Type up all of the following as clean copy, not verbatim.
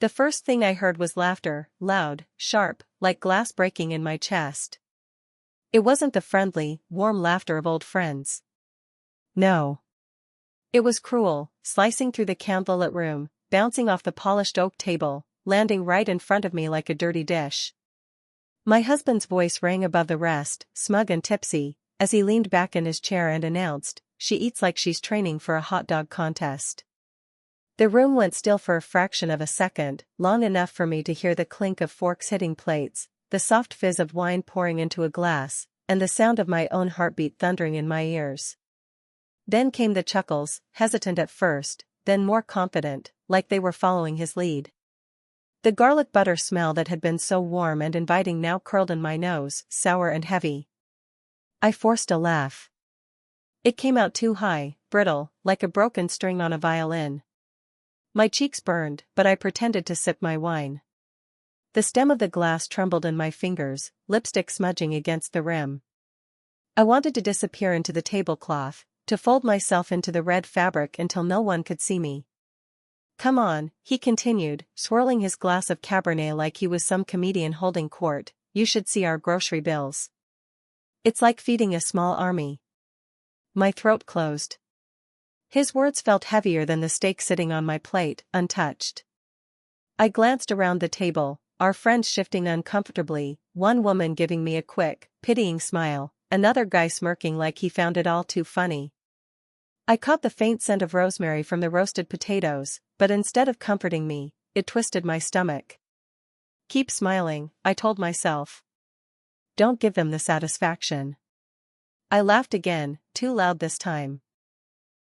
The first thing I heard was laughter, loud, sharp, like glass breaking in my chest. It wasn't the friendly, warm laughter of old friends. No. It was cruel, slicing through the candlelit room, bouncing off the polished oak table, landing right in front of me like a dirty dish. My husband's voice rang above the rest, smug and tipsy, as he leaned back in his chair and announced, "She eats like she's training for a hot dog contest." The room went still for a fraction of a second, long enough for me to hear the clink of forks hitting plates, the soft fizz of wine pouring into a glass, and the sound of my own heartbeat thundering in my ears. Then came the chuckles, hesitant at first, then more confident, like they were following his lead. The garlic butter smell that had been so warm and inviting now curled in my nose, sour and heavy. I forced a laugh. It came out too high, brittle, like a broken string on a violin. My cheeks burned, but I pretended to sip my wine. The stem of the glass trembled in my fingers, lipstick smudging against the rim. I wanted to disappear into the tablecloth, to fold myself into the red fabric until no one could see me. "Come on," he continued, swirling his glass of Cabernet like he was some comedian holding court, "you should see our grocery bills. It's like feeding a small army." My throat closed. His words felt heavier than the steak sitting on my plate, untouched. I glanced around the table, our friends shifting uncomfortably, one woman giving me a quick, pitying smile, another guy smirking like he found it all too funny. I caught the faint scent of rosemary from the roasted potatoes, but instead of comforting me, it twisted my stomach. "Keep smiling," I told myself. "Don't give them the satisfaction." I laughed again, too loud this time.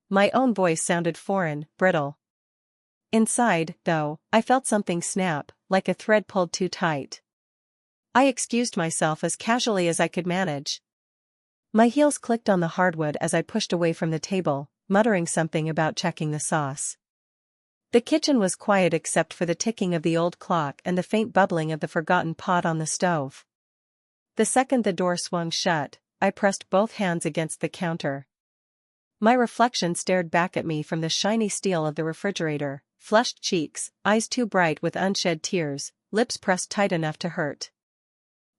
My own voice sounded foreign, brittle. Inside, though, I felt something snap, like a thread pulled too tight. I excused myself as casually as I could manage. My heels clicked on the hardwood as I pushed away from the table, muttering something about checking the sauce. The kitchen was quiet except for the ticking of the old clock and the faint bubbling of the forgotten pot on the stove. The second the door swung shut, I pressed both hands against the counter. My reflection stared back at me from the shiny steel of the refrigerator, flushed cheeks, eyes too bright with unshed tears, lips pressed tight enough to hurt.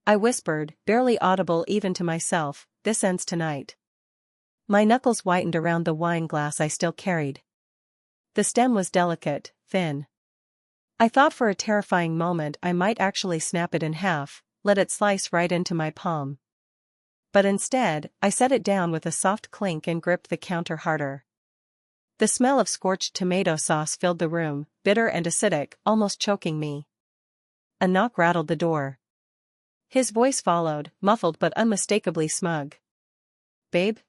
I whispered, barely audible even to myself, "This ends tonight." My knuckles whitened around the wine glass I still carried. The stem was delicate, thin. I thought for a terrifying moment I might actually snap it in half, let it slice right into my palm. But instead, I set it down with a soft clink and gripped the counter harder. The smell of scorched tomato sauce filled the room, bitter and acidic, almost choking me. A knock rattled the door. His voice followed, muffled but unmistakably smug. "Babe?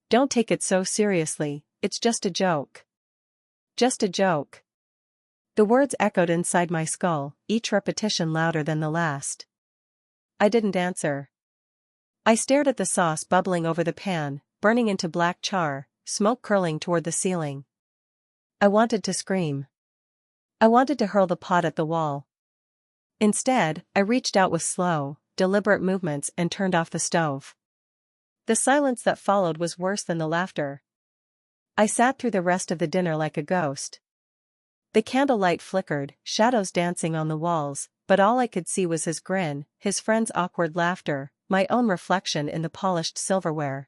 Don't take it so seriously, it's just a joke." Just a joke. The words echoed inside my skull, each repetition louder than the last. I didn't answer. I stared at the sauce bubbling over the pan, burning into black char, smoke curling toward the ceiling. I wanted to scream. I wanted to hurl the pot at the wall. Instead, I reached out with slow, deliberate movements and turned off the stove. The silence that followed was worse than the laughter. I sat through the rest of the dinner like a ghost. The candlelight flickered, shadows dancing on the walls, but all I could see was his grin, his friend's awkward laughter, my own reflection in the polished silverware.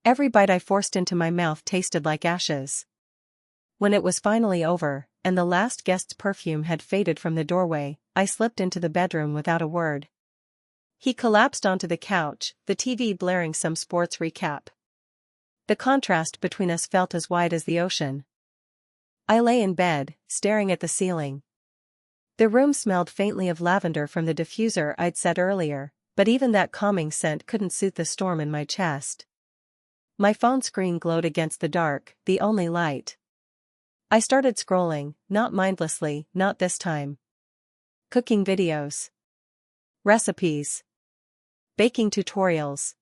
Every bite I forced into my mouth tasted like ashes. When it was finally over, and the last guest's perfume had faded from the doorway, I slipped into the bedroom without a word. He collapsed onto the couch, the TV blaring some sports recap. The contrast between us felt as wide as the ocean. I lay in bed, staring at the ceiling. The room smelled faintly of lavender from the diffuser I'd set earlier, but even that calming scent couldn't soothe the storm in my chest. My phone screen glowed against the dark, the only light. I started scrolling, not mindlessly, not this time. Cooking videos. Recipes. Baking tutorials.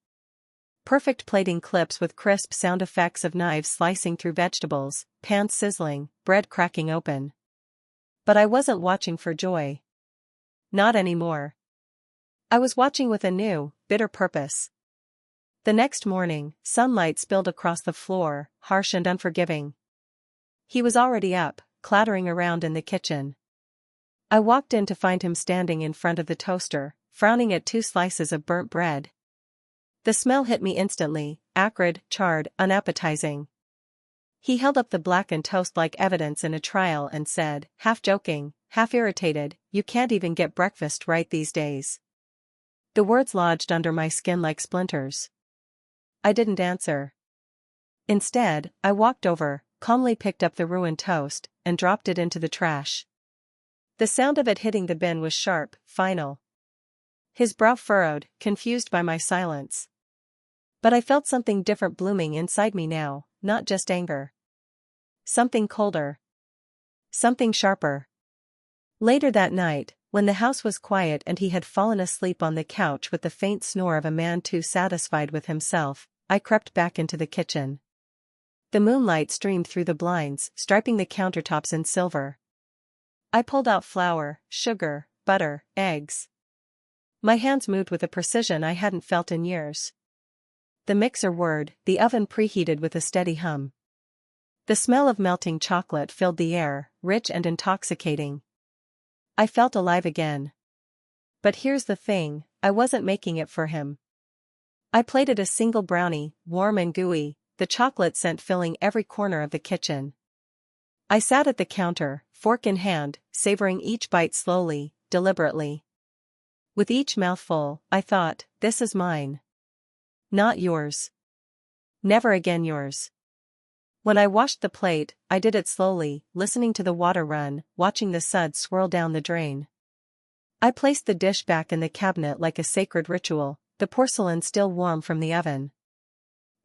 Perfect plating clips with crisp sound effects of knives slicing through vegetables, pans sizzling, bread cracking open. But I wasn't watching for joy. Not anymore. I was watching with a new, bitter purpose. The next morning, sunlight spilled across the floor, harsh and unforgiving. He was already up, clattering around in the kitchen. I walked in to find him standing in front of the toaster, frowning at 2 slices of burnt bread. The smell hit me instantly, acrid, charred, unappetizing. He held up the blackened toast like evidence in a trial and said, half joking, half irritated, "You can't even get breakfast right these days." The words lodged under my skin like splinters. I didn't answer. Instead, I walked over, calmly picked up the ruined toast, and dropped it into the trash. The sound of it hitting the bin was sharp, final. His brow furrowed, confused by my silence. But I felt something different blooming inside me now, not just anger. Something colder. Something sharper. Later that night, when the house was quiet and he had fallen asleep on the couch with the faint snore of a man too satisfied with himself, I crept back into the kitchen. The moonlight streamed through the blinds, striping the countertops in silver. I pulled out flour, sugar, butter, eggs. My hands moved with a precision I hadn't felt in years. The mixer whirred, the oven preheated with a steady hum. The smell of melting chocolate filled the air, rich and intoxicating. I felt alive again. But here's the thing, I wasn't making it for him. I plated a single brownie, warm and gooey, the chocolate scent filling every corner of the kitchen. I sat at the counter, fork in hand, savoring each bite slowly, deliberately. With each mouthful, I thought, this is mine. Not yours. Never again yours. When I washed the plate, I did it slowly, listening to the water run, watching the suds swirl down the drain. I placed the dish back in the cabinet like a sacred ritual, the porcelain still warm from the oven.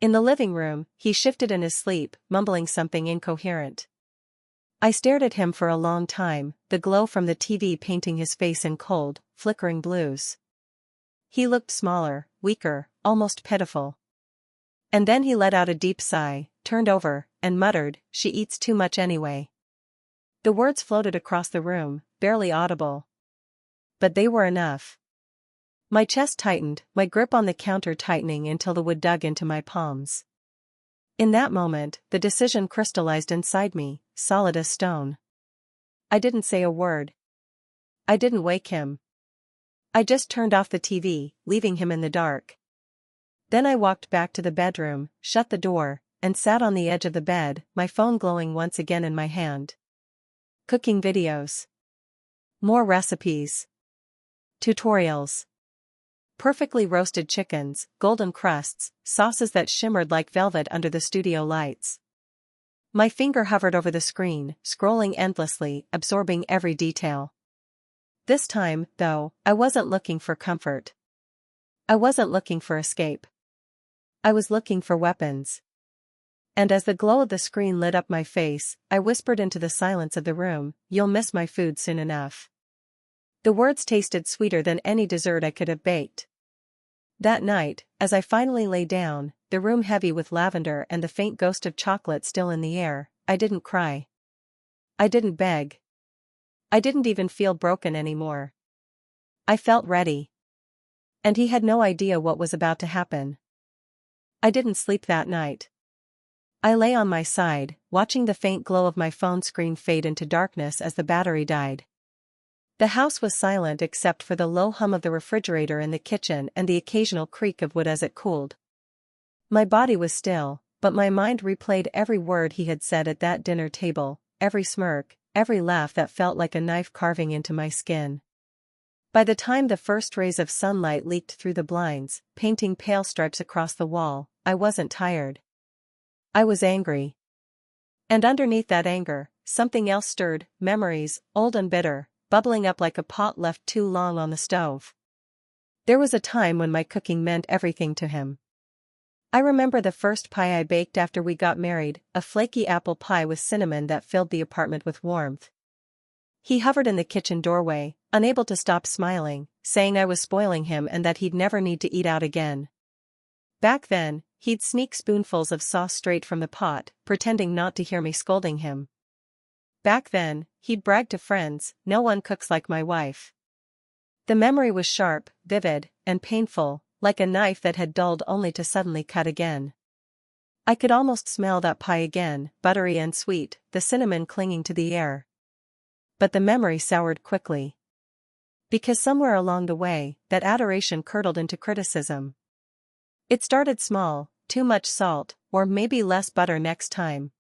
In the living room, he shifted in his sleep, mumbling something incoherent. I stared at him for a long time, the glow from the TV painting his face in cold, flickering blues. He looked smaller, weaker, almost pitiful. And then he let out a deep sigh, turned over, and muttered, "She eats too much anyway." The words floated across the room, barely audible. But they were enough. My chest tightened, my grip on the counter tightening until the wood dug into my palms. In that moment, the decision crystallized inside me, solid as stone. I didn't say a word. I didn't wake him. I just turned off the TV, leaving him in the dark. Then I walked back to the bedroom, shut the door, and sat on the edge of the bed, my phone glowing once again in my hand. Cooking videos. More recipes. Tutorials. Perfectly roasted chickens, golden crusts, sauces that shimmered like velvet under the studio lights. My finger hovered over the screen, scrolling endlessly, absorbing every detail. This time, though, I wasn't looking for comfort. I wasn't looking for escape. I was looking for weapons. And as the glow of the screen lit up my face, I whispered into the silence of the room, "You'll miss my food soon enough." The words tasted sweeter than any dessert I could have baked. That night, as I finally lay down, the room heavy with lavender and the faint ghost of chocolate still in the air, I didn't cry. I didn't beg. I didn't even feel broken anymore. I felt ready. And he had no idea what was about to happen. I didn't sleep that night. I lay on my side, watching the faint glow of my phone screen fade into darkness as the battery died. The house was silent except for the low hum of the refrigerator in the kitchen and the occasional creak of wood as it cooled. My body was still, but my mind replayed every word he had said at that dinner table, every smirk, every laugh that felt like a knife carving into my skin. By the time the first rays of sunlight leaked through the blinds, painting pale stripes across the wall, I wasn't tired. I was angry. And underneath that anger, something else stirred, memories, old and bitter, bubbling up like a pot left too long on the stove. There was a time when my cooking meant everything to him. I remember the first pie I baked after we got married, a flaky apple pie with cinnamon that filled the apartment with warmth. He hovered in the kitchen doorway, unable to stop smiling, saying I was spoiling him and that he'd never need to eat out again. Back then, he'd sneak spoonfuls of sauce straight from the pot, pretending not to hear me scolding him. Back then, he'd brag to friends, "No one cooks like my wife." The memory was sharp, vivid, and painful, like a knife that had dulled only to suddenly cut again. I could almost smell that pie again, buttery and sweet, the cinnamon clinging to the air. but the memory soured quickly. Because somewhere along the way, that adoration curdled into criticism. It started small, too much salt, or maybe less butter next time.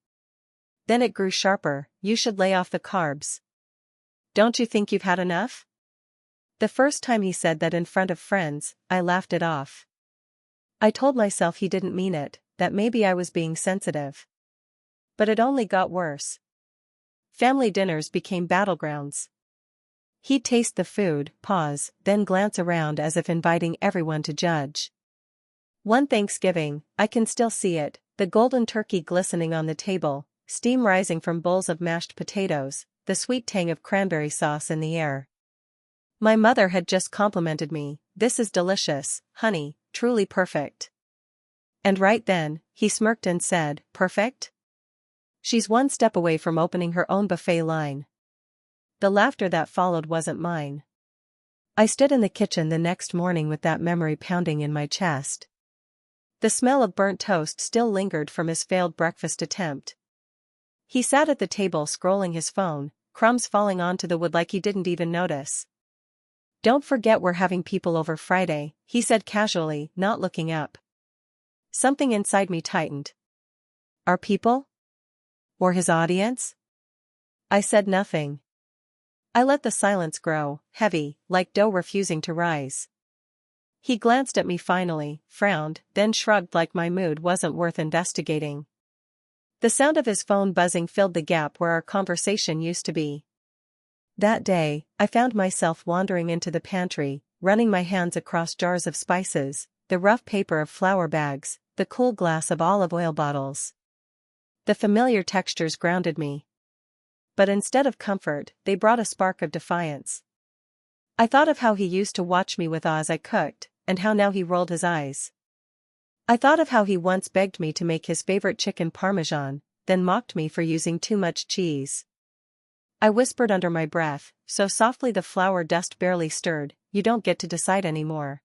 Then it grew sharper, you should lay off the carbs. Don't you think you've had enough? The first time he said that in front of friends, I laughed it off. I told myself he didn't mean it, that maybe I was being sensitive. But it only got worse. Family dinners became battlegrounds. He'd taste the food, pause, then glance around as if inviting everyone to judge. One Thanksgiving, I can still see it, the golden turkey glistening on the table, steam rising from bowls of mashed potatoes, the sweet tang of cranberry sauce in the air. My mother had just complimented me, "This is delicious, honey, truly perfect." And right then, he smirked and said, "Perfect? She's one step away from opening her own buffet line." The laughter that followed wasn't mine. I stood in the kitchen the next morning with that memory pounding in my chest. The smell of burnt toast still lingered from his failed breakfast attempt. He sat at the table scrolling his phone, crumbs falling onto the wood like he didn't even notice. "Don't forget we're having people over Friday," he said casually, not looking up. Something inside me tightened. Our people? Or his audience? I said nothing. I let the silence grow, heavy, like dough refusing to rise. He glanced at me finally, frowned, then shrugged like my mood wasn't worth investigating. The sound of his phone buzzing filled the gap where our conversation used to be. That day, I found myself wandering into the pantry, running my hands across jars of spices, the rough paper of flour bags, the cool glass of olive oil bottles. The familiar textures grounded me. But instead of comfort, they brought a spark of defiance. I thought of how he used to watch me with awe as I cooked, and how now he rolled his eyes. I thought of how he once begged me to make his favorite chicken parmesan, then mocked me for using too much cheese. I whispered under my breath, so softly the flour dust barely stirred, "You don't get to decide anymore."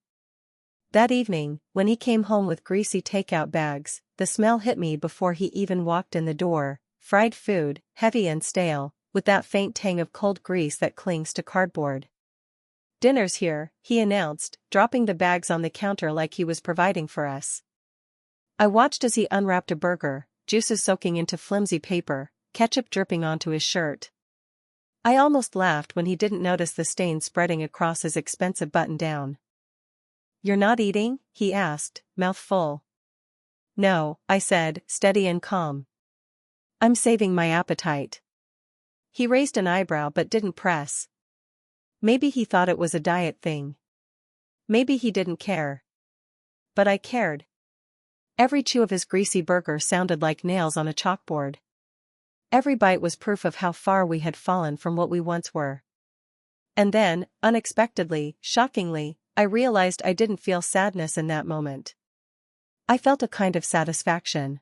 That evening, when he came home with greasy takeout bags, the smell hit me before he even walked in the door. Fried food, heavy and stale, with that faint tang of cold grease that clings to cardboard. "Dinner's here," he announced, dropping the bags on the counter like he was providing for us. I watched as he unwrapped a burger, juices soaking into flimsy paper, ketchup dripping onto his shirt. I almost laughed when he didn't notice the stain spreading across his expensive button-down. "You're not eating?" he asked, mouth full. "No," I said, steady and calm. "I'm saving my appetite." He raised an eyebrow but didn't press. Maybe he thought it was a diet thing. Maybe he didn't care. But I cared. Every chew of his greasy burger sounded like nails on a chalkboard. Every bite was proof of how far we had fallen from what we once were. And then, unexpectedly, shockingly, I realized I didn't feel sadness in that moment. I felt a kind of satisfaction.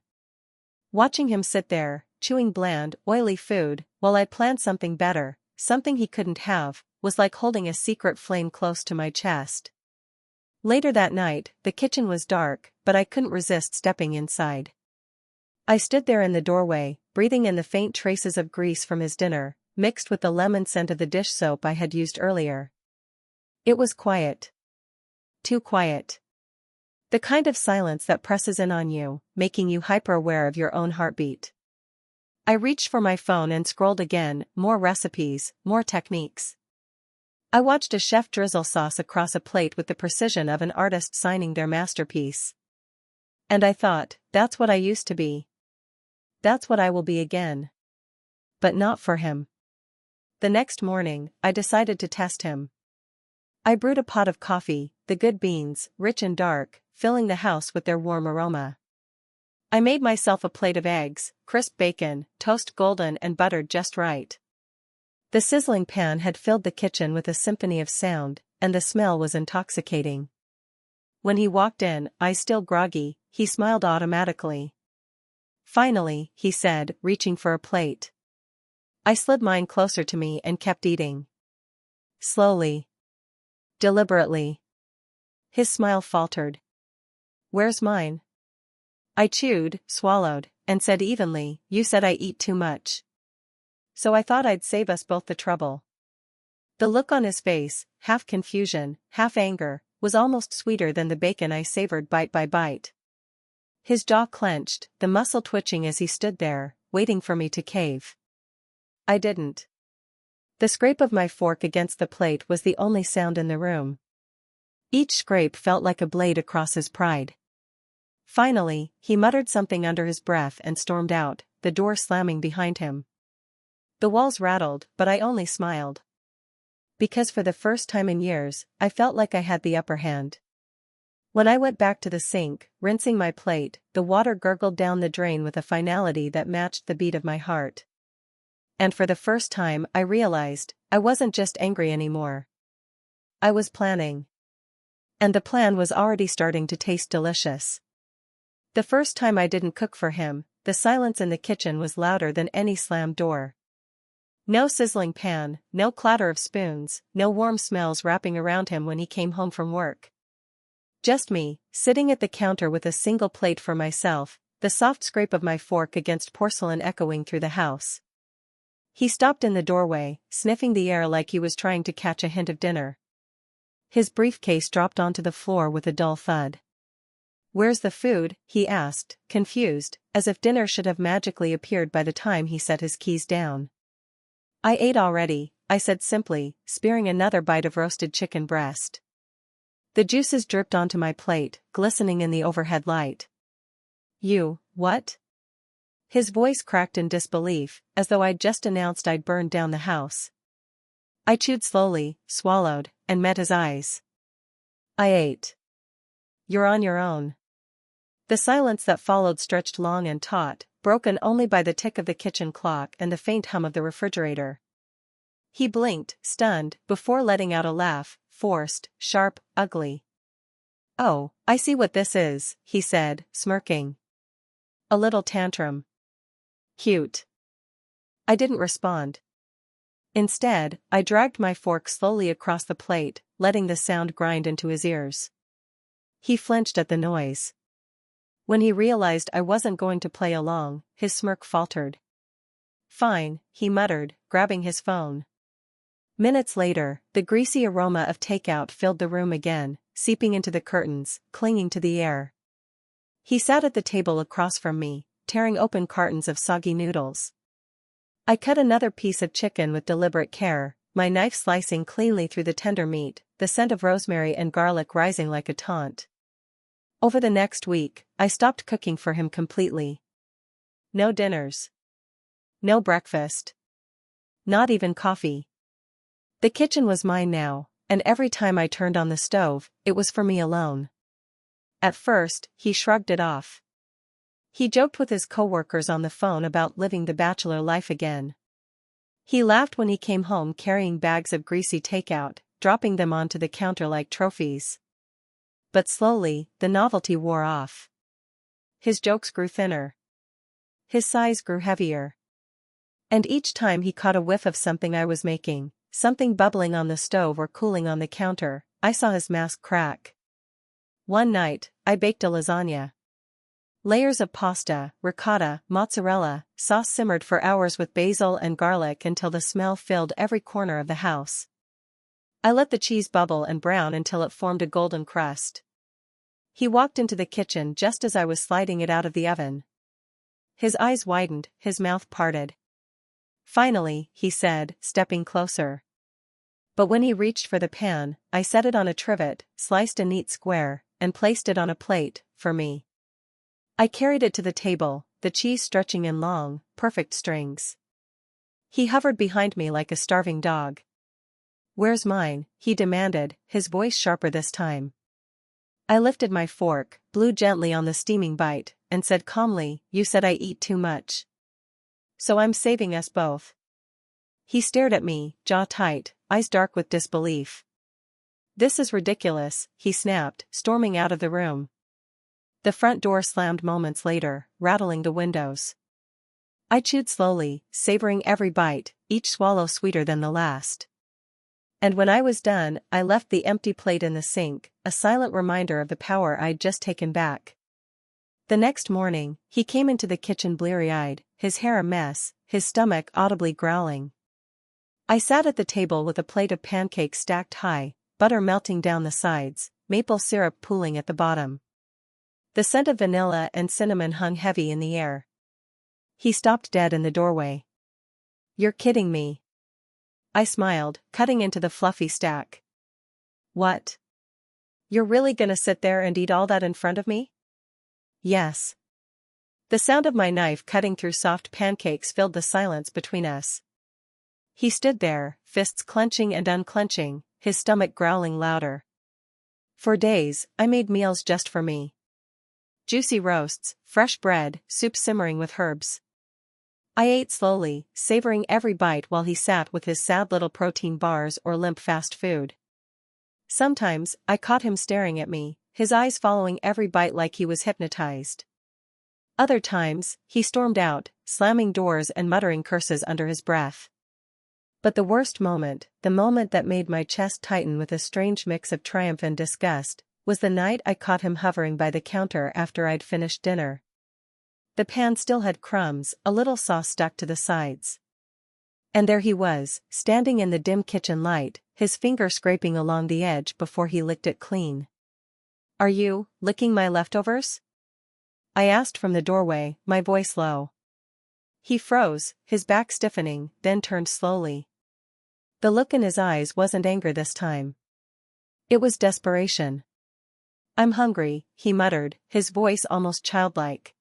Watching him sit there, chewing bland, oily food, while I planned something better, something he couldn't have, was like holding a secret flame close to my chest. Later that night, the kitchen was dark, but I couldn't resist stepping inside. I stood there in the doorway, breathing in the faint traces of grease from his dinner, mixed with the lemon scent of the dish soap I had used earlier. It was quiet. Too quiet. The kind of silence that presses in on you, making you hyper-aware of your own heartbeat. I reached for my phone and scrolled again, more recipes, more techniques. I watched a chef drizzle sauce across a plate with the precision of an artist signing their masterpiece. And I thought, that's what I used to be. That's what I will be again. But not for him. The next morning, I decided to test him. I brewed a pot of coffee, the good beans, rich and dark, filling the house with their warm aroma. I made myself a plate of eggs, crisp bacon, toast golden and buttered just right. The sizzling pan had filled the kitchen with a symphony of sound, and the smell was intoxicating. When he walked in, eyes still groggy, he smiled automatically. "Finally," he said, reaching for a plate. I slid mine closer to me and kept eating. Slowly. Deliberately. His smile faltered. "Where's mine?" I chewed, swallowed, and said evenly, "You said I eat too much." so I thought I'd save us both the trouble. The look on his face, half confusion, half anger, was almost sweeter than the bacon I savored bite by bite. His jaw clenched, the muscle twitching as he stood there, waiting for me to cave. I didn't. The scrape of my fork against the plate was the only sound in the room. Each scrape felt like a blade across his pride. Finally, he muttered something under his breath and stormed out, the door slamming behind him. The walls rattled, but I only smiled. Because for the first time in years, I felt like I had the upper hand. When I went back to the sink, rinsing my plate, the water gurgled down the drain with a finality that matched the beat of my heart. And for the first time I realized, I wasn't just angry anymore. I was planning. And the plan was already starting to taste delicious. The first time I didn't cook for him, the silence in the kitchen was louder than any slammed door. No sizzling pan, no clatter of spoons, no warm smells wrapping around him when he came home from work. Just me, sitting at the counter with a single plate for myself, the soft scrape of my fork against porcelain echoing through the house. He stopped in the doorway, sniffing the air like he was trying to catch a hint of dinner. His briefcase dropped onto the floor with a dull thud. "Where's the food?" he asked, confused, as if dinner should have magically appeared by the time he set his keys down. "I ate already," I said simply, spearing another bite of roasted chicken breast. The juices dripped onto my plate, glistening in the overhead light. "You, what?" His voice cracked in disbelief, as though I'd just announced I'd burned down the house. I chewed slowly, swallowed, and met his eyes. "I ate." "You're on your own." The silence that followed stretched long and taut, broken only by the tick of the kitchen clock and the faint hum of the refrigerator. He blinked, stunned, before letting out a laugh, forced, sharp, ugly. "Oh, I see what this is," he said, smirking. "A little tantrum. Cute." I didn't respond. Instead, I dragged my fork slowly across the plate, letting the sound grind into his ears. He flinched at the noise. When he realized I wasn't going to play along, his smirk faltered. "Fine," he muttered, grabbing his phone. Minutes later, the greasy aroma of takeout filled the room again, seeping into the curtains, clinging to the air. He sat at the table across from me, tearing open cartons of soggy noodles. I cut another piece of chicken with deliberate care, my knife slicing cleanly through the tender meat, the scent of rosemary and garlic rising like a taunt. Over the next week, I stopped cooking for him completely. No dinners. No breakfast. Not even coffee. The kitchen was mine now, and every time I turned on the stove, it was for me alone. At first, he shrugged it off. He joked with his coworkers on the phone about living the bachelor life again. He laughed when he came home carrying bags of greasy takeout, dropping them onto the counter like trophies. But slowly, the novelty wore off. His jokes grew thinner. His sighs grew heavier. And each time he caught a whiff of something I was making, something bubbling on the stove or cooling on the counter, I saw his mask crack. One night, I baked a lasagna. Layers of pasta, ricotta, mozzarella, sauce simmered for hours with basil and garlic until the smell filled every corner of the house. I let the cheese bubble and brown until it formed a golden crust. He walked into the kitchen just as I was sliding it out of the oven. His eyes widened, his mouth parted. "Finally," he said, stepping closer. But when he reached for the pan, I set it on a trivet, sliced a neat square, and placed it on a plate, for me. I carried it to the table, the cheese stretching in long, perfect strings. He hovered behind me like a starving dog. "Where's mine?" he demanded, his voice sharper this time. I lifted my fork, blew gently on the steaming bite, and said calmly, "You said I eat too much. So I'm saving us both." He stared at me, jaw tight, eyes dark with disbelief. "This is ridiculous," he snapped, storming out of the room. The front door slammed moments later, rattling the windows. I chewed slowly, savoring every bite, each swallow sweeter than the last. And when I was done, I left the empty plate in the sink, a silent reminder of the power I'd just taken back. The next morning, he came into the kitchen bleary-eyed, his hair a mess, his stomach audibly growling. I sat at the table with a plate of pancakes stacked high, butter melting down the sides, maple syrup pooling at the bottom. The scent of vanilla and cinnamon hung heavy in the air. He stopped dead in the doorway. "You're kidding me." I smiled, cutting into the fluffy stack. "What? You're really gonna sit there and eat all that in front of me?" "Yes." The sound of my knife cutting through soft pancakes filled the silence between us. He stood there, fists clenching and unclenching, his stomach growling louder. For days, I made meals just for me. Juicy roasts, fresh bread, soup simmering with herbs. I ate slowly, savoring every bite while he sat with his sad little protein bars or limp fast food. Sometimes, I caught him staring at me, his eyes following every bite like he was hypnotized. Other times, he stormed out, slamming doors and muttering curses under his breath. But the worst moment, the moment that made my chest tighten with a strange mix of triumph and disgust, was the night I caught him hovering by the counter after I'd finished dinner. The pan still had crumbs, a little sauce stuck to the sides. And there he was, standing in the dim kitchen light, his finger scraping along the edge before he licked it clean. "Are you licking my leftovers?" I asked from the doorway, my voice low. He froze, his back stiffening, then turned slowly. The look in his eyes wasn't anger this time. It was desperation. "I'm hungry," he muttered, his voice almost childlike.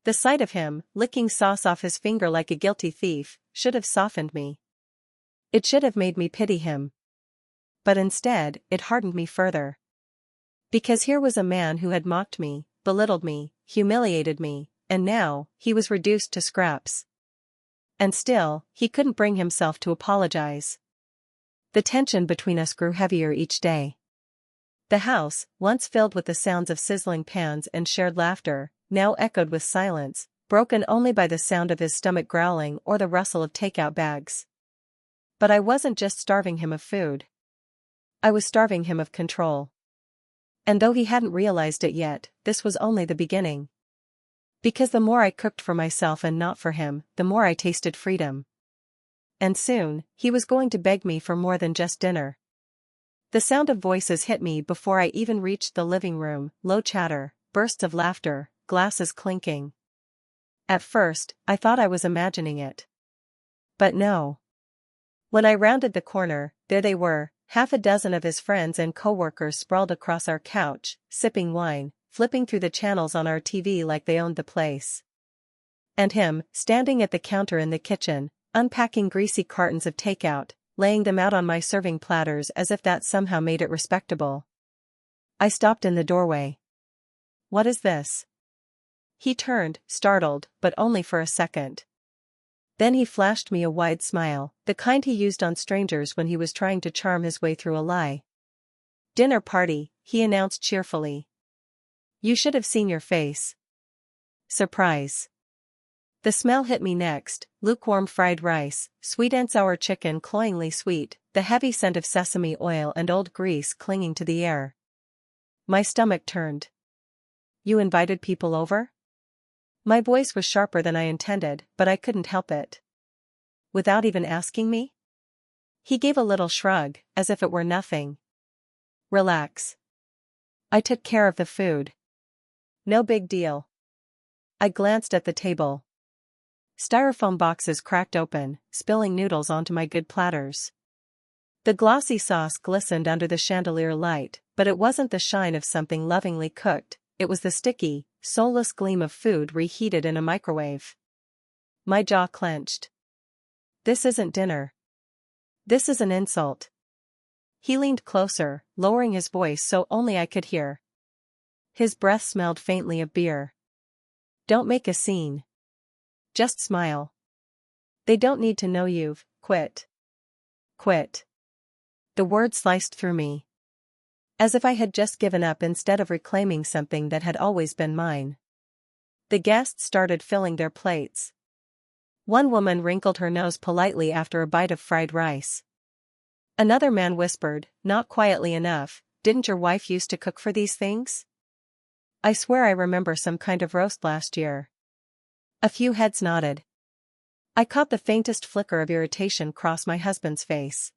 The sight of him, licking sauce off his finger like a guilty thief, should have softened me. It should have made me pity him. But instead, it hardened me further. Because here was a man who had mocked me, belittled me, humiliated me, and now, he was reduced to scraps. And still, he couldn't bring himself to apologize. The tension between us grew heavier each day. The house, once filled with the sounds of sizzling pans and shared laughter, now echoed with silence, broken only by the sound of his stomach growling or the rustle of takeout bags. But I wasn't just starving him of food. I was starving him of control. And though he hadn't realized it yet, this was only the beginning. Because the more I cooked for myself and not for him, the more I tasted freedom. And soon, he was going to beg me for more than just dinner. The sound of voices hit me before I even reached the living room, low chatter, bursts of laughter, glasses clinking. At first, I thought I was imagining it. But no. When I rounded the corner, there they were, half a dozen of his friends and co-workers sprawled across our couch, sipping wine, flipping through the channels on our TV like they owned the place. And him, standing at the counter in the kitchen, unpacking greasy cartons of takeout, laying them out on my serving platters as if that somehow made it respectable. I stopped in the doorway. "What is this?" He turned, startled, but only for a second. Then he flashed me a wide smile, the kind he used on strangers when he was trying to charm his way through a lie. "Dinner party," he announced cheerfully. "You should have seen your face." Surprise. The smell hit me next, lukewarm fried rice, sweet and sour chicken cloyingly sweet, the heavy scent of sesame oil and old grease clinging to the air. My stomach turned. "You invited people over?" My voice was sharper than I intended, but I couldn't help it. "Without even asking me?" He gave a little shrug, as if it were nothing. "Relax. I took care of the food. No big deal." I glanced at the table. Styrofoam boxes cracked open, spilling noodles onto my good platters. The glossy sauce glistened under the chandelier light, but it wasn't the shine of something lovingly cooked, it was the sticky, soulless gleam of food reheated in a microwave. My jaw clenched. "This isn't dinner. This is an insult." He leaned closer, lowering his voice so only I could hear. His breath smelled faintly of beer. "Don't make a scene. Just smile. They don't need to know you've quit." Quit. The word sliced through me. As if I had just given up instead of reclaiming something that had always been mine. The guests started filling their plates. One woman wrinkled her nose politely after a bite of fried rice. Another man whispered, not quietly enough, "Didn't your wife used to cook for these things?" I swear I remember some kind of roast last year. A few heads nodded. I caught the faintest flicker of irritation cross my husband's face.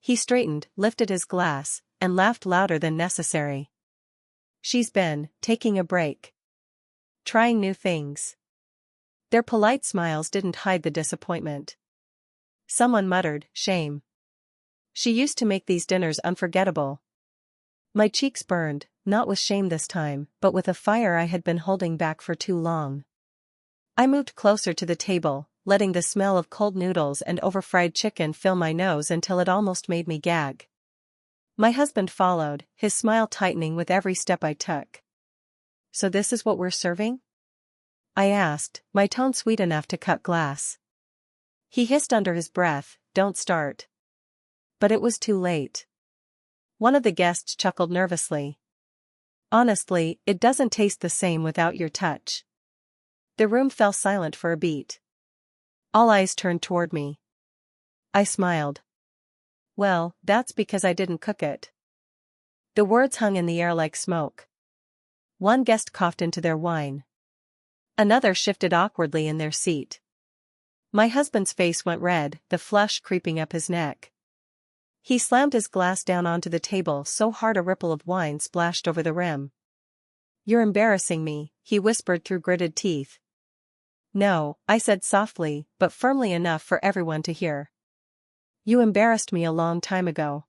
He straightened, lifted his glass, and laughed louder than necessary. She's been taking a break. Trying new things. Their polite smiles didn't hide the disappointment. Someone muttered, shame. She used to make these dinners unforgettable. My cheeks burned, not with shame this time, but with a fire I had been holding back for too long. I moved closer to the table, letting the smell of cold noodles and overfried chicken fill my nose until it almost made me gag. My husband followed, his smile tightening with every step I took. So this is what we're serving? I asked, my tone sweet enough to cut glass. He hissed under his breath, don't start. But it was too late. One of the guests chuckled nervously. Honestly, it doesn't taste the same without your touch. The room fell silent for a beat. All eyes turned toward me. I smiled. Well, that's because I didn't cook it. The words hung in the air like smoke. One guest coughed into their wine. Another shifted awkwardly in their seat. My husband's face went red, the flush creeping up his neck. He slammed his glass down onto the table so hard a ripple of wine splashed over the rim. You're embarrassing me, he whispered through gritted teeth. No, I said softly, but firmly enough for everyone to hear. You embarrassed me a long time ago.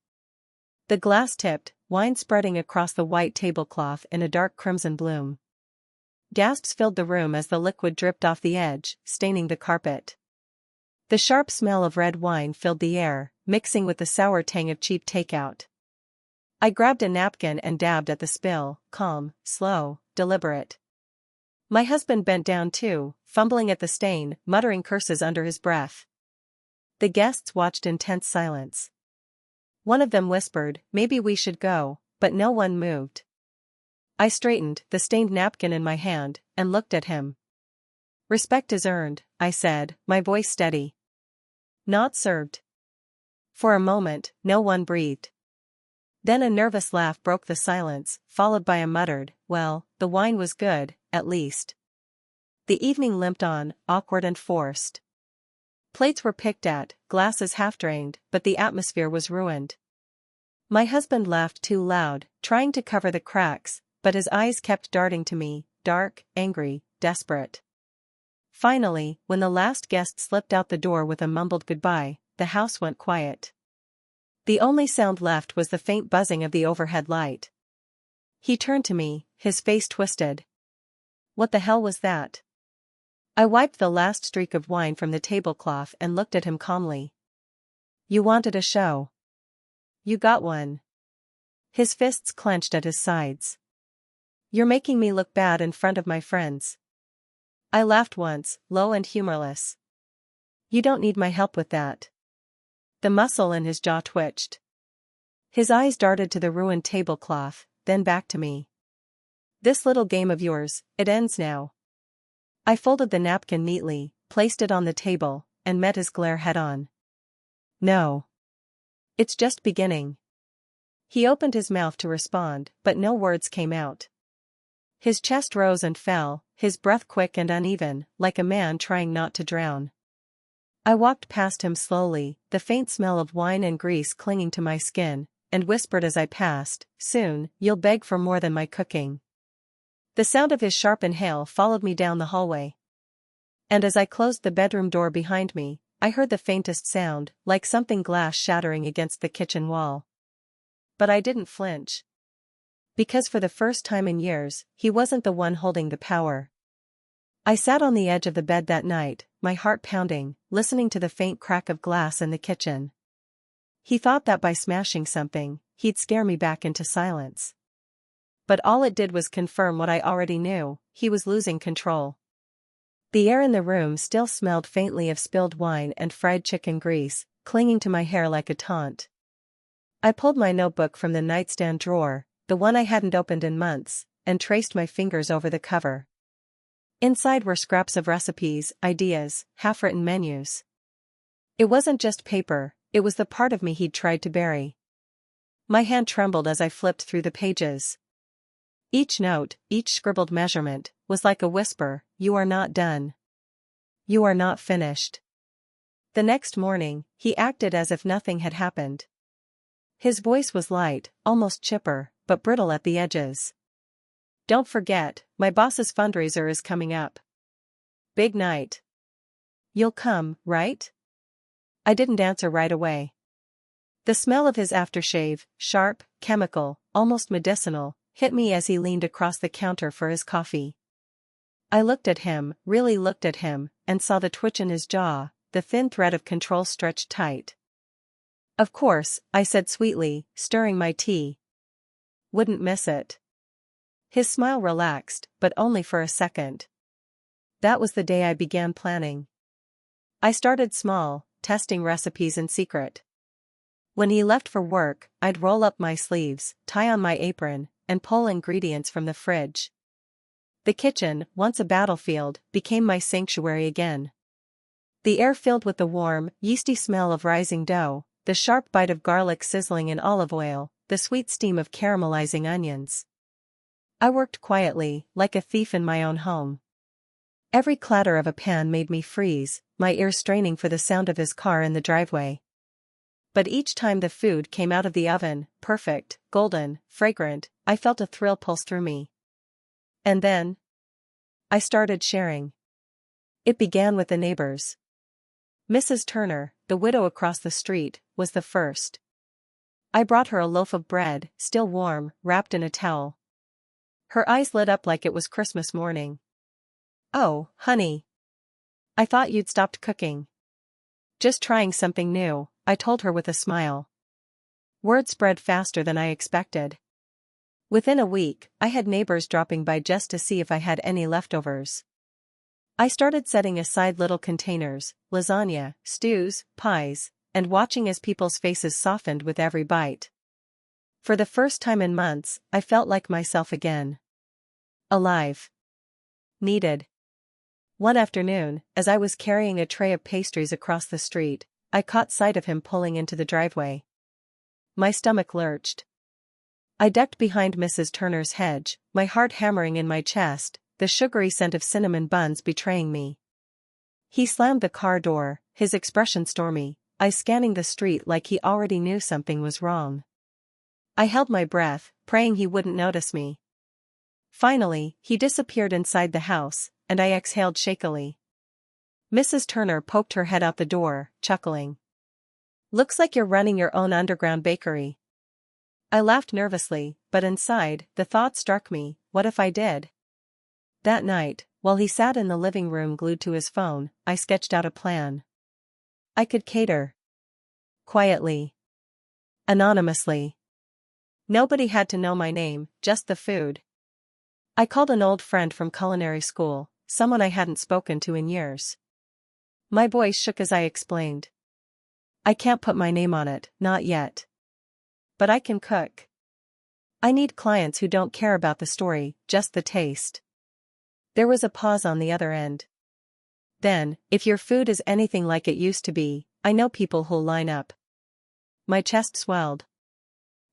The glass tipped, wine spreading across the white tablecloth in a dark crimson bloom. Gasps filled the room as the liquid dripped off the edge, staining the carpet. The sharp smell of red wine filled the air, mixing with the sour tang of cheap takeout. I grabbed a napkin and dabbed at the spill, calm, slow, deliberate. My husband bent down too, fumbling at the stain, muttering curses under his breath. The guests watched in tense silence. One of them whispered, maybe we should go, but no one moved. I straightened, the stained napkin in my hand, and looked at him. Respect is earned, I said, my voice steady. Not served. For a moment, no one breathed. Then a nervous laugh broke the silence, followed by a muttered, well, the wine was good, at least. The evening limped on, awkward and forced. Plates were picked at, glasses half-drained, but the atmosphere was ruined. My husband laughed too loud, trying to cover the cracks, but his eyes kept darting to me, dark, angry, desperate. Finally, when the last guest slipped out the door with a mumbled goodbye, the house went quiet. The only sound left was the faint buzzing of the overhead light. He turned to me, his face twisted. What the hell was that? I wiped the last streak of wine from the tablecloth and looked at him calmly. You wanted a show. You got one. His fists clenched at his sides. You're making me look bad in front of my friends. I laughed once, low and humorless. You don't need my help with that. The muscle in his jaw twitched. His eyes darted to the ruined tablecloth, then back to me. This little game of yours, it ends now. I folded the napkin neatly, placed it on the table, and met his glare head-on. No. It's just beginning. He opened his mouth to respond, but no words came out. His chest rose and fell, his breath quick and uneven, like a man trying not to drown. I walked past him slowly, the faint smell of wine and grease clinging to my skin, and whispered as I passed, soon, you'll beg for more than my cooking. The sound of his sharp inhale followed me down the hallway. And as I closed the bedroom door behind me, I heard the faintest sound, like something glass shattering against the kitchen wall. But I didn't flinch. Because for the first time in years, he wasn't the one holding the power. I sat on the edge of the bed that night, my heart pounding, listening to the faint crack of glass in the kitchen. He thought that by smashing something, he'd scare me back into silence. But all it did was confirm what I already knew, he was losing control. The air in the room still smelled faintly of spilled wine and fried chicken grease, clinging to my hair like a taunt. I pulled my notebook from the nightstand drawer, the one I hadn't opened in months, and traced my fingers over the cover. Inside were scraps of recipes, ideas, half-written menus. It wasn't just paper, it was the part of me he'd tried to bury. My hand trembled as I flipped through the pages. Each note, each scribbled measurement, was like a whisper, "You are not done. You are not finished." The next morning, he acted as if nothing had happened. His voice was light, almost chipper, but brittle at the edges. "Don't forget, my boss's fundraiser is coming up. Big night. You'll come, right?" I didn't answer right away. The smell of his aftershave, sharp, chemical, almost medicinal, hit me as he leaned across the counter for his coffee. I looked at him, really looked at him, and saw the twitch in his jaw, the thin thread of control stretched tight. "Of course," I said sweetly, stirring my tea. "Wouldn't miss it." His smile relaxed, but only for a second. That was the day I began planning. I started small, testing recipes in secret. When he left for work, I'd roll up my sleeves, tie on my apron, and pull ingredients from the fridge. The kitchen, once a battlefield, became my sanctuary again. The air filled with the warm, yeasty smell of rising dough, the sharp bite of garlic sizzling in olive oil, the sweet steam of caramelizing onions. I worked quietly, like a thief in my own home. Every clatter of a pan made me freeze, my ears straining for the sound of his car in the driveway. But each time the food came out of the oven, perfect, golden, fragrant, I felt a thrill pulse through me. And then I started sharing. It began with the neighbors. Mrs. Turner, the widow across the street, was the first. I brought her a loaf of bread, still warm, wrapped in a towel. Her eyes lit up like it was Christmas morning. "Oh, honey. I thought you'd stopped cooking." "Just trying something new," I told her with a smile. Word spread faster than I expected. Within a week, I had neighbors dropping by just to see if I had any leftovers. I started setting aside little containers, lasagna, stews, pies, and watching as people's faces softened with every bite. For the first time in months, I felt like myself again. Alive. Needed. One afternoon, as I was carrying a tray of pastries across the street, I caught sight of him pulling into the driveway. My stomach lurched. I ducked behind Mrs. Turner's hedge, my heart hammering in my chest, the sugary scent of cinnamon buns betraying me. He slammed the car door, his expression stormy, eyes scanning the street like he already knew something was wrong. I held my breath, praying he wouldn't notice me. Finally, he disappeared inside the house, and I exhaled shakily. Mrs. Turner poked her head out the door, chuckling. "Looks like you're running your own underground bakery." I laughed nervously, but inside, the thought struck me, what if I did? That night, while he sat in the living room glued to his phone, I sketched out a plan. I could cater. Quietly. Anonymously. Nobody had to know my name, just the food. I called an old friend from culinary school, someone I hadn't spoken to in years. My voice shook as I explained. "I can't put my name on it, not yet. But I can cook. I need clients who don't care about the story, just the taste." There was a pause on the other end. "Then, if your food is anything like it used to be, I know people who'll line up." My chest swelled.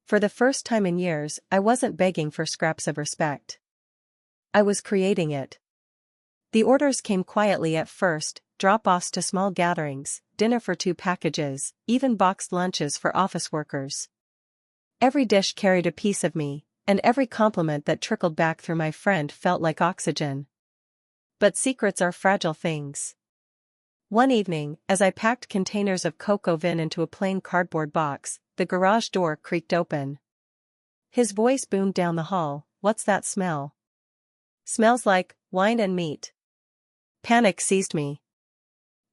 For the first time in years, I wasn't begging for scraps of respect. I was creating it. The orders came quietly at first, drop-offs to small gatherings, dinner for 2 packages, even boxed lunches for office workers. Every dish carried a piece of me, and every compliment that trickled back through my friend felt like oxygen. But secrets are fragile things. One evening, as I packed containers of cocoa vin into a plain cardboard box, the garage door creaked open. His voice boomed down the hall, "What's that smell?" "Smells like wine and meat." Panic seized me.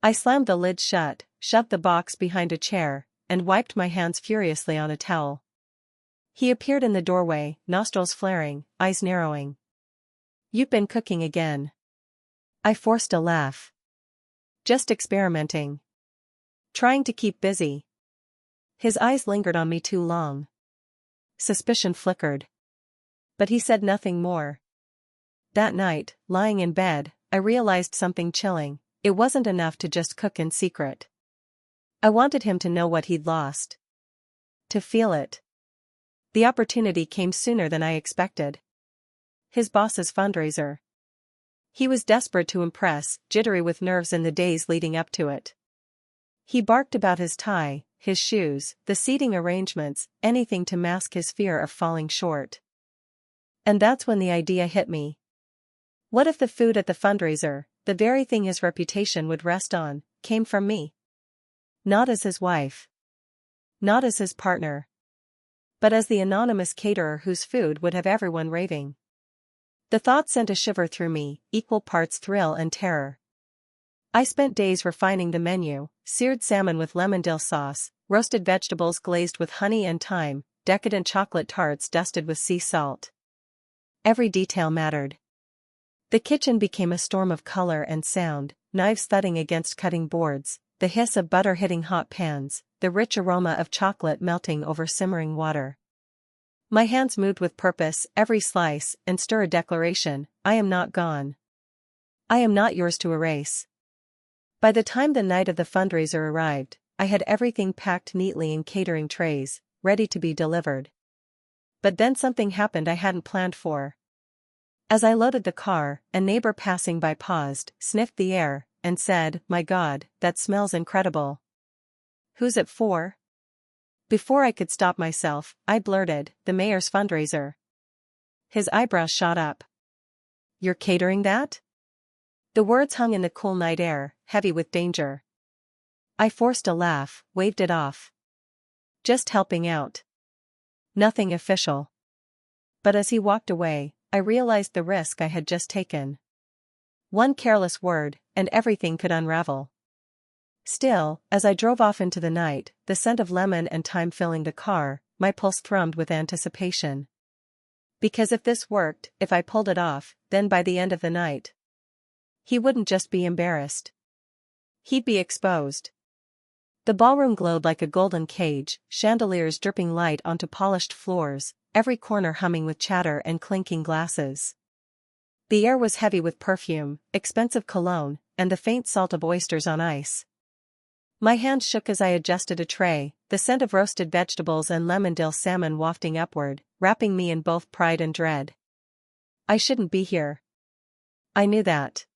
I slammed the lid shut, shoved the box behind a chair, and wiped my hands furiously on a towel. He appeared in the doorway, nostrils flaring, eyes narrowing. "You've been cooking again." I forced a laugh. "Just experimenting. Trying to keep busy." His eyes lingered on me too long. Suspicion flickered. But he said nothing more. That night, lying in bed, I realized something chilling. It wasn't enough to just cook in secret. I wanted him to know what he'd lost. To feel it. The opportunity came sooner than I expected. his boss's fundraiser. He was desperate to impress, jittery with nerves in the days leading up to it. He barked about his tie, his shoes, the seating arrangements, anything to mask his fear of falling short. And that's when the idea hit me. What if the food at the fundraiser, the very thing his reputation would rest on, came from me? Not as his wife. Not as his partner. But as the anonymous caterer whose food would have everyone raving. The thought sent a shiver through me, equal parts thrill and terror. I spent days refining the menu: seared salmon with lemon dill sauce, roasted vegetables glazed with honey and thyme, decadent chocolate tarts dusted with sea salt. Every detail mattered. The kitchen became a storm of color and sound, knives thudding against cutting boards, the hiss of butter hitting hot pans, the rich aroma of chocolate melting over simmering water. My hands moved with purpose, every slice and stir a declaration: I am not gone. I am not yours to erase. By the time the night of the fundraiser arrived, I had everything packed neatly in catering trays, ready to be delivered. But then something happened I hadn't planned for. As I loaded the car, a neighbor passing by paused, sniffed the air, and said, "My God, that smells incredible. Who's it for?" Before I could stop myself, I blurted, "The mayor's fundraiser." His eyebrows shot up. "You're catering that?" The words hung in the cool night air, heavy with danger. I forced a laugh, waved it off. Just helping out. Nothing official. But as he walked away, I realized the risk I had just taken. One careless word, and everything could unravel. Still, as I drove off into the night, the scent of lemon and thyme filling the car, my pulse thrummed with anticipation. Because if this worked, if I pulled it off, then by the end of the night, he wouldn't just be embarrassed. He'd be exposed. The ballroom glowed like a golden cage, chandeliers dripping light onto polished floors, every corner humming with chatter and clinking glasses. The air was heavy with perfume, expensive cologne, and the faint salt of oysters on ice. My hands shook as I adjusted a tray, the scent of roasted vegetables and lemon dill salmon wafting upward, wrapping me in both pride and dread. I shouldn't be here. I knew that.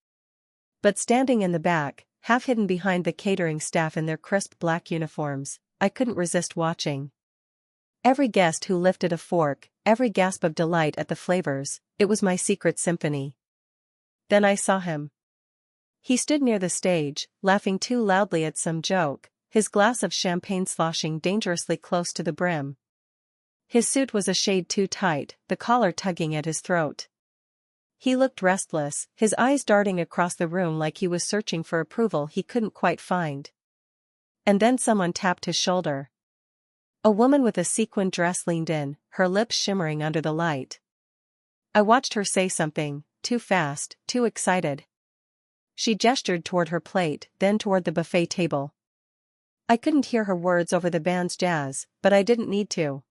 But standing in the back, half hidden behind the catering staff in their crisp black uniforms, I couldn't resist watching. Every guest who lifted a fork, every gasp of delight at the flavors, it was my secret symphony. Then I saw him. He stood near the stage, laughing too loudly at some joke, his glass of champagne sloshing dangerously close to the brim. His suit was a shade too tight, the collar tugging at his throat. He looked restless, his eyes darting across the room like he was searching for approval he couldn't quite find. And then someone tapped his shoulder. A woman with a sequined dress leaned in, her lips shimmering under the light. I watched her say something, too fast, too excited. She gestured toward her plate, then toward the buffet table. I couldn't hear her words over the band's jazz, but I didn't need to.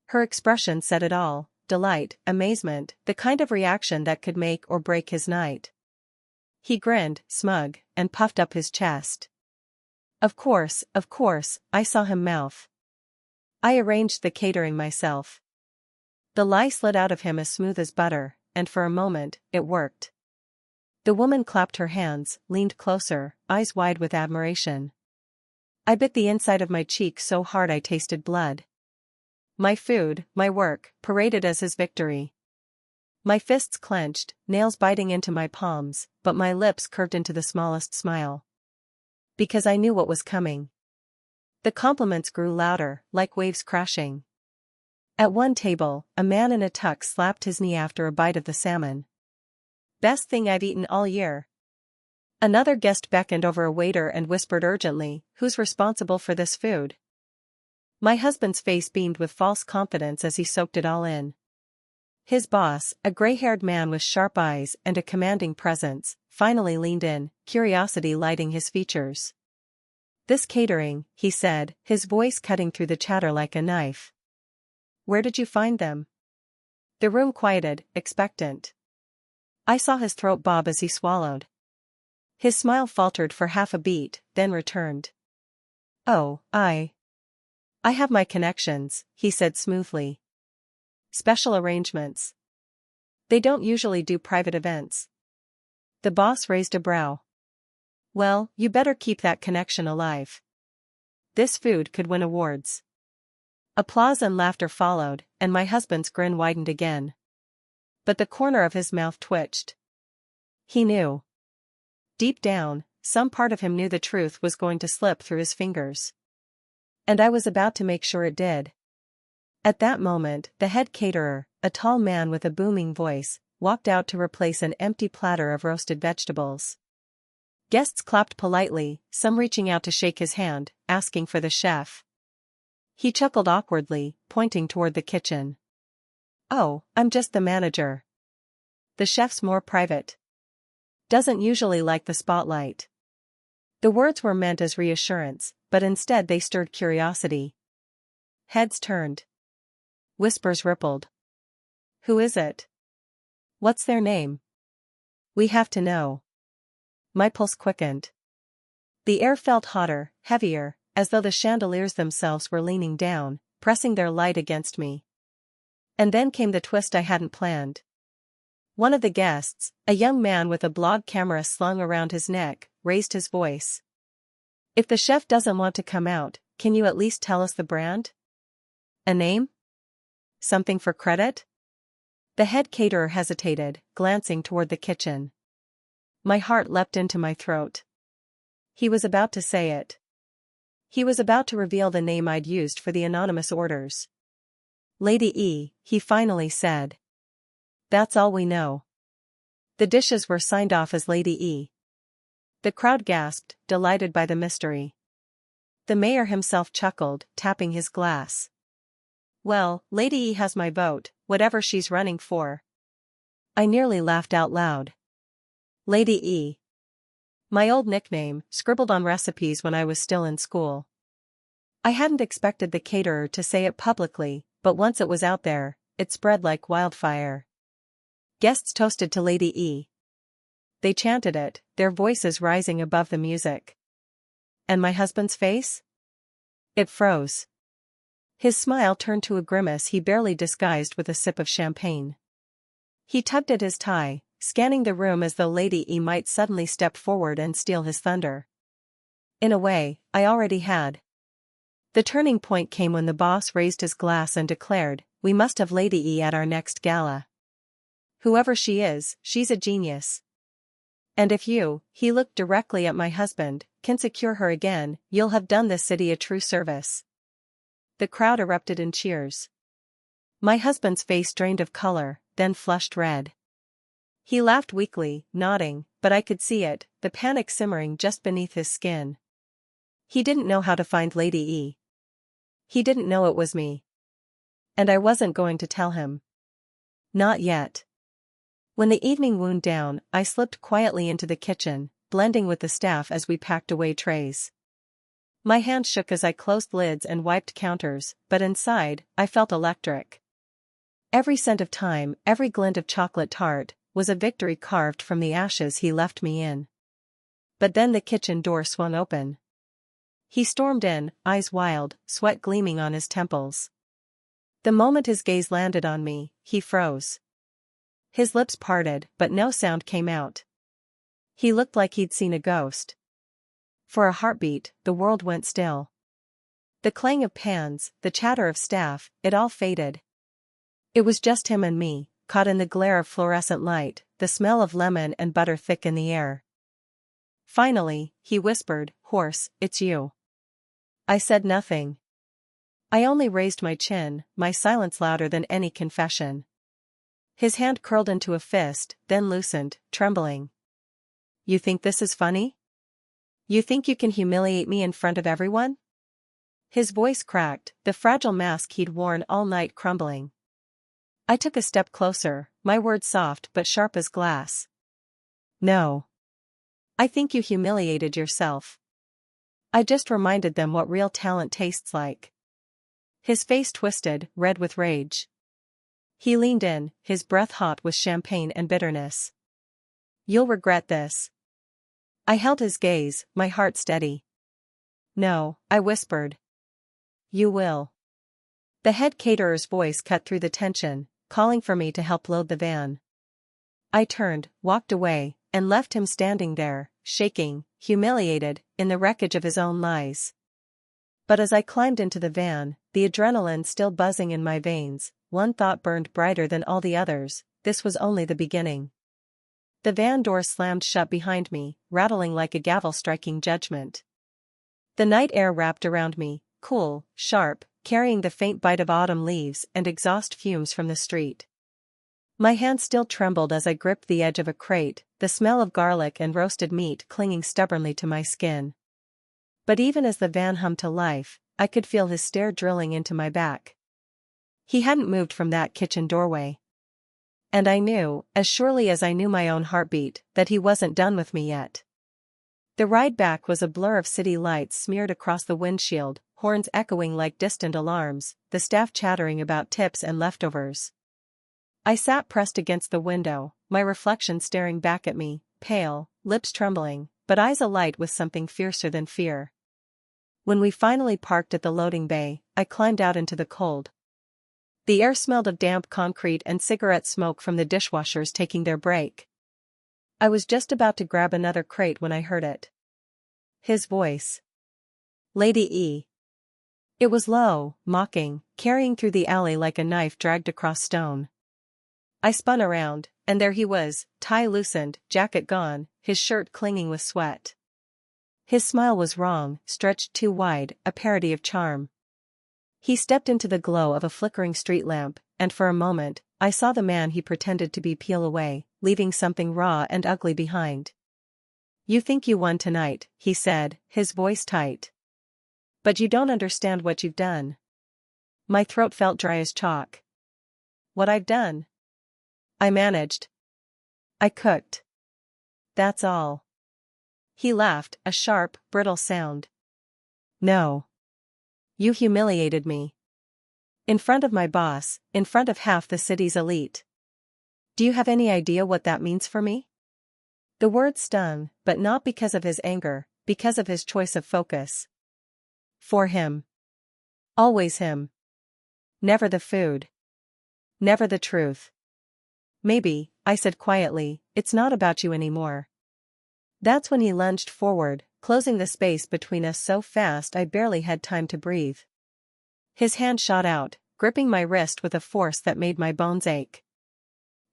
Her expression said it all: delight, amazement, the kind of reaction that could make or break his night. He grinned, smug, and puffed up his chest. Of course, I saw him mouth. I arranged the catering myself. The lie slid out of him as smooth as butter, and for a moment, it worked. The woman clapped her hands, leaned closer, eyes wide with admiration. I bit the inside of my cheek so hard I tasted blood. My food, my work, paraded as his victory. My fists clenched, nails biting into my palms, but my lips curved into the smallest smile. Because I knew what was coming. The compliments grew louder, like waves crashing. At one table, a man in a tux slapped his knee after a bite of the salmon. "Best thing I've eaten all year." Another guest beckoned over a waiter and whispered urgently, "Who's responsible for this food?" My husband's face beamed with false confidence as he soaked it all in. His boss, a gray-haired man with sharp eyes and a commanding presence, finally leaned in, curiosity lighting his features. "This catering," he said, his voice cutting through the chatter like a knife. "Where did you find them?" The room quieted, expectant. I saw his throat bob as he swallowed. His smile faltered for half a beat, then returned. "Oh, I have my connections," he said smoothly. "Special arrangements. They don't usually do private events. The boss raised a brow. Well, you better keep that connection alive. This food could win awards. Applause and laughter followed, and my husband's grin widened again. But the corner of his mouth twitched. He knew. Deep down, some part of him knew the truth was going to slip through his fingers. And I was about to make sure it did. At that moment, the head caterer, a tall man with a booming voice, walked out to replace an empty platter of roasted vegetables. Guests clapped politely, some reaching out to shake his hand, asking for the chef. He chuckled awkwardly, pointing toward the kitchen. Oh, I'm just the manager. The chef's more private. Doesn't usually like the spotlight. The words were meant as reassurance, but instead they stirred curiosity. Heads turned. Whispers rippled. Who is it? What's their name? We have to know. My pulse quickened. The air felt hotter, heavier, as though the chandeliers themselves were leaning down, pressing their light against me. And then came the twist I hadn't planned. One of the guests, a young man with a blog camera slung around his neck, raised his voice. If the chef doesn't want to come out, can you at least tell us the brand? A name? Something for credit? The head caterer hesitated, glancing toward the kitchen. My heart leapt into my throat. He was about to say it. He was about to reveal the name I'd used for the anonymous orders. Lady E, he finally said. That's all we know. The dishes were signed off as Lady E. The crowd gasped, delighted by the mystery. The mayor himself chuckled, tapping his glass. Well, Lady E has my vote, whatever she's running for. I nearly laughed out loud. Lady E. My old nickname, scribbled on recipes when I was still in school. I hadn't expected the caterer to say it publicly, but once it was out there, it spread like wildfire. Guests toasted to Lady E. They chanted it, their voices rising above the music. And my husband's face? It froze. His smile turned to a grimace he barely disguised with a sip of champagne. He tugged at his tie, scanning the room as though Lady E might suddenly step forward and steal his thunder. In a way, I already had. The turning point came when the boss raised his glass and declared, "We must have Lady E at our next gala. Whoever she is, she's a genius. And if you," he looked directly at my husband, "can secure her again, you'll have done this city a true service." The crowd erupted in cheers. My husband's face drained of color, then flushed red. He laughed weakly, nodding, but I could see it, the panic simmering just beneath his skin. He didn't know how to find Lady E. He didn't know it was me. And I wasn't going to tell him. Not yet. When the evening wound down, I slipped quietly into the kitchen, blending with the staff as we packed away trays. My hand shook as I closed lids and wiped counters, but inside, I felt electric. Every cent of time, every glint of chocolate tart, was a victory carved from the ashes he left me in. But then the kitchen door swung open. He stormed in, eyes wild, sweat gleaming on his temples. The moment his gaze landed on me, he froze. His lips parted, but no sound came out. He looked like he'd seen a ghost. For a heartbeat, the world went still. The clang of pans, the chatter of staff, it all faded. It was just him and me, caught in the glare of fluorescent light, the smell of lemon and butter thick in the air. Finally, he whispered, hoarse, "It's you." I said nothing. I only raised my chin, my silence louder than any confession. His hand curled into a fist, then loosened, trembling. "You think this is funny? You think you can humiliate me in front of everyone?" His voice cracked, the fragile mask he'd worn all night crumbling. I took a step closer, my words soft but sharp as glass. "No. I think you humiliated yourself. I just reminded them what real talent tastes like." His face twisted, red with rage. He leaned in, his breath hot with champagne and bitterness. "You'll regret this." I held his gaze, my heart steady. "No," I whispered. "You will." The head caterer's voice cut through the tension, calling for me to help load the van. I turned, walked away, and left him standing there, shaking, humiliated, in the wreckage of his own lies. But as I climbed into the van, the adrenaline still buzzing in my veins, one thought burned brighter than all the others: this was only the beginning. The van door slammed shut behind me, rattling like a gavel striking judgment. The night air wrapped around me, cool, sharp, carrying the faint bite of autumn leaves and exhaust fumes from the street. My hand still trembled as I gripped the edge of a crate, the smell of garlic and roasted meat clinging stubbornly to my skin. But even as the van hummed to life, I could feel his stare drilling into my back. He hadn't moved from that kitchen doorway. And I knew, as surely as I knew my own heartbeat, that he wasn't done with me yet. The ride back was a blur of city lights smeared across the windshield, horns echoing like distant alarms, the staff chattering about tips and leftovers. I sat pressed against the window, my reflection staring back at me, pale, lips trembling, but eyes alight with something fiercer than fear. When we finally parked at the loading bay, I climbed out into the cold. The air smelled of damp concrete and cigarette smoke from the dishwashers taking their break. I was just about to grab another crate when I heard it. His voice. Lady E. It was low, mocking, carrying through the alley like a knife dragged across stone. I spun around, and there he was, tie loosened, jacket gone, his shirt clinging with sweat. His smile was wrong, stretched too wide, a parody of charm. He stepped into the glow of a flickering street lamp, and for a moment, I saw the man he pretended to be peel away, leaving something raw and ugly behind. You think you won tonight, he said, his voice tight. But you don't understand what you've done. My throat felt dry as chalk. What I've done? I managed. I cooked. That's all. He laughed, a sharp, brittle sound. No. You humiliated me. In front of my boss, in front of half the city's elite. Do you have any idea what that means for me? The word stung, but not because of his anger, because of his choice of focus. For him. Always him. Never the food. Never the truth. Maybe, I said quietly, it's not about you anymore. That's when he lunged forward, closing the space between us so fast I barely had time to breathe. His hand shot out, gripping my wrist with a force that made my bones ache.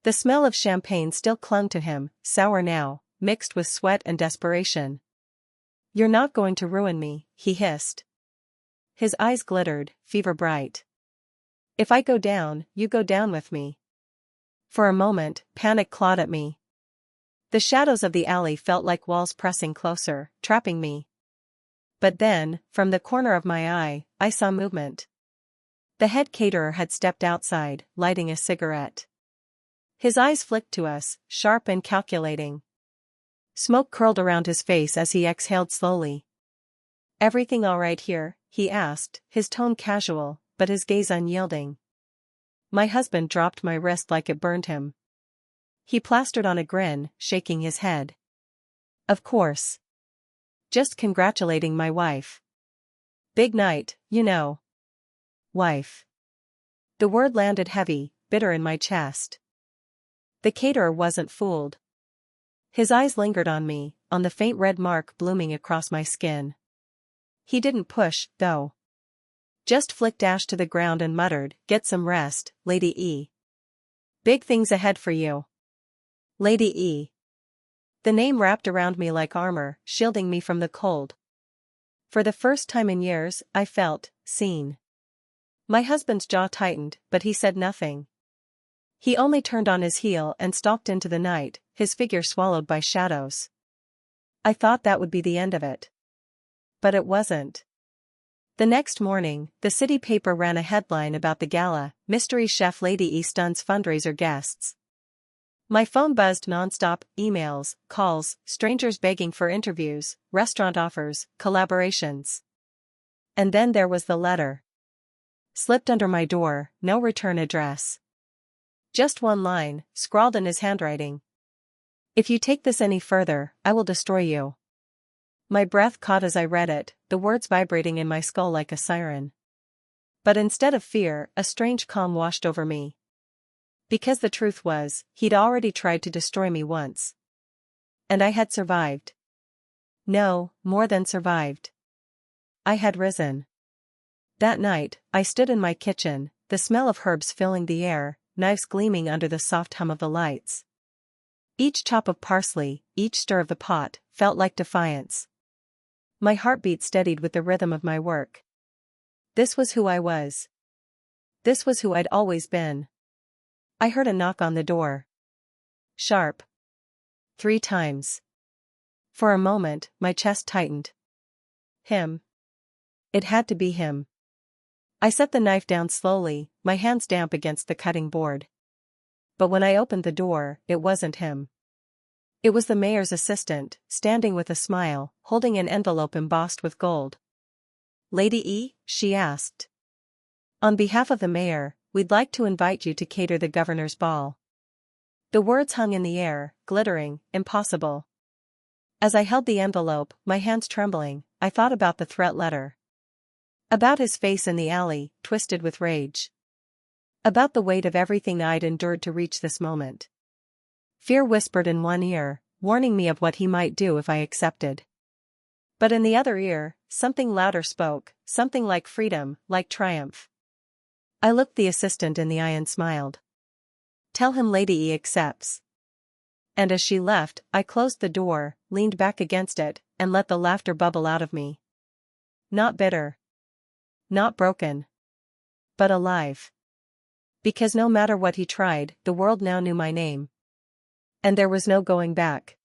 The smell of champagne still clung to him, sour now, mixed with sweat and desperation. You're not going to ruin me, he hissed. His eyes glittered, fever bright. If I go down, you go down with me. For a moment, panic clawed at me. The shadows of the alley felt like walls pressing closer, trapping me. But then, from the corner of my eye, I saw movement. The head caterer had stepped outside, lighting a cigarette. His eyes flicked to us, sharp and calculating. Smoke curled around his face as he exhaled slowly. Everything all right here? He asked, his tone casual, but his gaze unyielding. My husband dropped my wrist like it burned him. He plastered on a grin, shaking his head. Of course. Just congratulating my wife. Big night, you know. Wife. The word landed heavy, bitter in my chest. The caterer wasn't fooled. His eyes lingered on me, on the faint red mark blooming across my skin. He didn't push, though. Just flicked ash to the ground and muttered, "Get some rest, Lady E. Big things ahead for you." Lady E. The name wrapped around me like armor, shielding me from the cold. For the first time in years, I felt seen. My husband's jaw tightened, but he said nothing. He only turned on his heel and stalked into the night, his figure swallowed by shadows. I thought that would be the end of it. But it wasn't. The next morning, the city paper ran a headline about the gala, "Mystery Chef Lady E stuns fundraiser guests." My phone buzzed nonstop, emails, calls, strangers begging for interviews, restaurant offers, collaborations. And then there was the letter. Slipped under my door, no return address. Just one line, scrawled in his handwriting. If you take this any further, I will destroy you. My breath caught as I read it, the words vibrating in my skull like a siren. But instead of fear, a strange calm washed over me. Because the truth was, he'd already tried to destroy me once. And I had survived. No, more than survived. I had risen. That night, I stood in my kitchen, the smell of herbs filling the air, knives gleaming under the soft hum of the lights. Each chop of parsley, each stir of the pot, felt like defiance. My heartbeat steadied with the rhythm of my work. This was who I was. This was who I'd always been. I heard a knock on the door. Sharp. 3 times. For a moment, my chest tightened. Him. It had to be him. I set the knife down slowly, my hands damp against the cutting board. But when I opened the door, it wasn't him. It was the mayor's assistant, standing with a smile, holding an envelope embossed with gold. "Lady E?" she asked. "On behalf of the mayor, we'd like to invite you to cater the governor's ball." The words hung in the air, glittering, impossible. As I held the envelope, my hands trembling, I thought about the threat letter. About his face in the alley, twisted with rage. About the weight of everything I'd endured to reach this moment. Fear whispered in one ear, warning me of what he might do if I accepted. But in the other ear, something louder spoke, something like freedom, like triumph. I looked the assistant in the eye and smiled. "Tell him Lady E accepts." And as she left, I closed the door, leaned back against it, and let the laughter bubble out of me. Not bitter. Not broken. But alive. Because no matter what he tried, the world now knew my name. And there was no going back.